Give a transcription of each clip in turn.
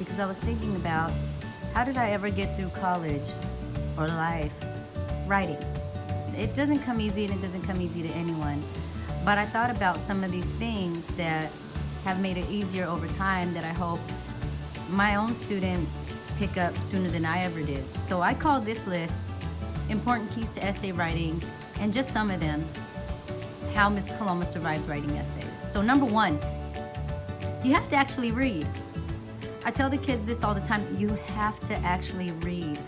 because I was thinking about how did I ever get through college or life writing. It doesn't come easy, and it doesn't come easy to anyone. But I thought about some of these things that have made it easier over time that I hope my own students pick up sooner than I ever did. So I called this list Important Keys to Essay Writing, and just some of them, how Miss Coloma survived writing essays. So number one, you have to actually read. I tell the kids this all the time, you have to actually read.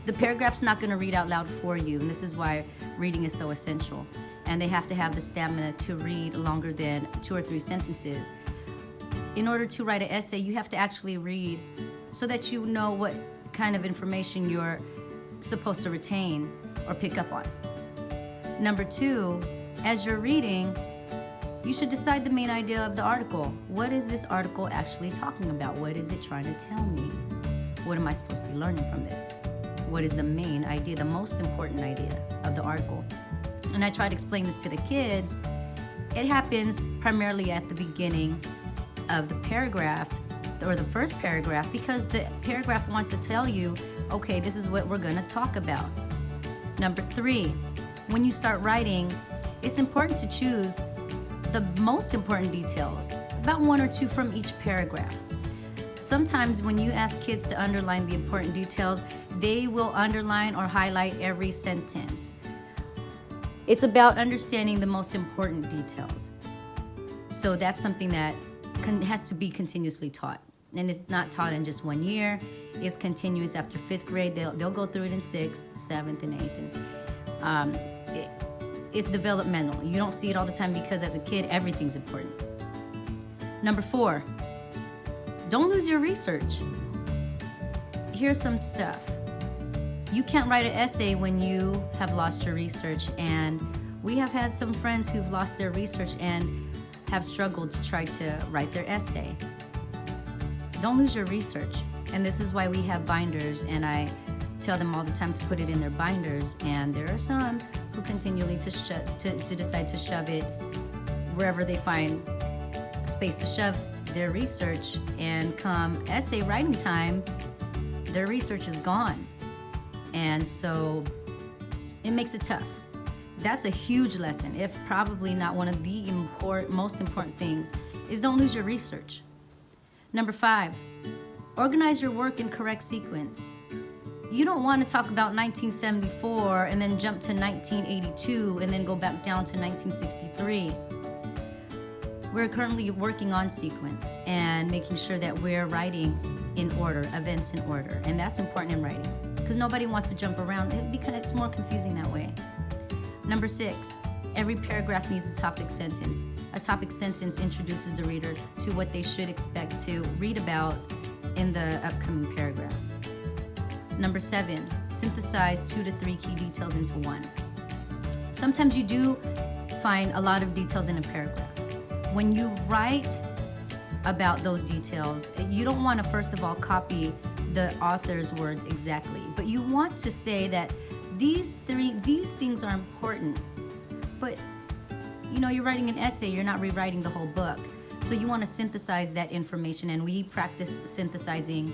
The paragraph's not gonna read out loud for you, and this is why reading is so essential. And they have to have the stamina to read longer than 2 or 3 sentences. In order to write an essay, you have to actually read so that you know what kind of information you're supposed to retain or pick up on. Number 2, as you're reading, you should decide the main idea of the article. What is this article actually talking about? What is it trying to tell me? What am I supposed to be learning from this? What is the main idea, the most important idea of the article? And I try to explain this to the kids. It happens primarily at the beginning of the paragraph or the first paragraph, because the paragraph wants to tell you, okay, this is what we're gonna talk about. Number 3, when you start writing, it's important to choose the most important details, about 1 or 2 from each paragraph. Sometimes when you ask kids to underline the important details, they will underline or highlight every sentence. It's about understanding the most important details. So that's something that has to be continuously taught. And it's not taught in just 1 year. It's continuous after 5th grade. They'll go through it in 6th, 7th, and 8th. And it's developmental. You don't see it all the time because as a kid, everything's important. Number 4, don't lose your research. Here's some stuff. You can't write an essay when you have lost your research, and we have had some friends who've lost their research and have struggled to try to write their essay. Don't lose your research. And this is why we have binders, and I tell them all the time to put it in their binders, and there are some who continually to decide to shove it wherever they find space to shove their research, and come essay writing time, their research is gone. And so it makes it tough. That's a huge lesson, if probably not one of the most important things, is don't lose your research. Number 5, organize your work in correct sequence. You don't want to talk about 1974 and then jump to 1982 and then go back down to 1963. We're currently working on sequence and making sure that we're writing in order, events in order. And that's important in writing because nobody wants to jump around because it's more confusing that way. Number 6, every paragraph needs a topic sentence. A topic sentence introduces the reader to what they should expect to read about in the upcoming paragraph. Number 7, synthesize 2 to 3 key details into one. Sometimes you do find a lot of details in a paragraph. When you write about those details, you don't want to first of all copy the author's words exactly, but you want to say that these things are important. But you're writing an essay, you're not rewriting the whole book. So you want to synthesize that information, and we practice synthesizing.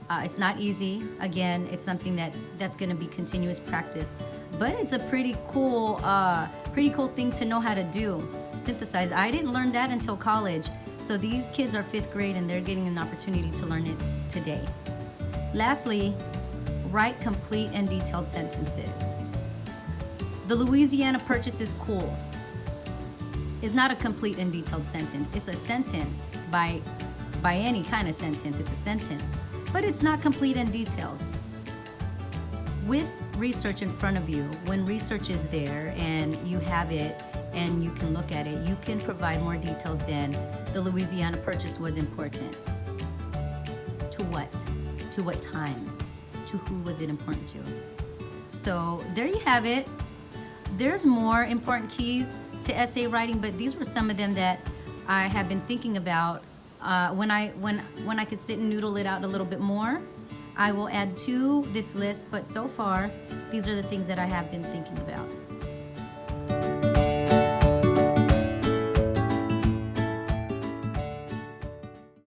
It's not easy. Again, it's something that's going to be continuous practice, but it's a pretty cool thing to know how to do. Synthesize. I didn't learn that until college. So these kids are 5th grade and they're getting an opportunity to learn it today. Lastly, write complete and detailed sentences. The Louisiana Purchase is cool. It's not a complete and detailed sentence. It's a sentence by any kind of sentence. It's a sentence, but it's not complete and detailed. With research in front of you, when research is there and you have it and you can look at it, you can provide more details than the Louisiana Purchase was important. To what? To what time? To who was it important to? So there you have it. There's more important keys to essay writing, but these were some of them that I have been thinking about. When I could sit and noodle it out a little bit more, I will add to this list, but so far, these are the things that I have been thinking about.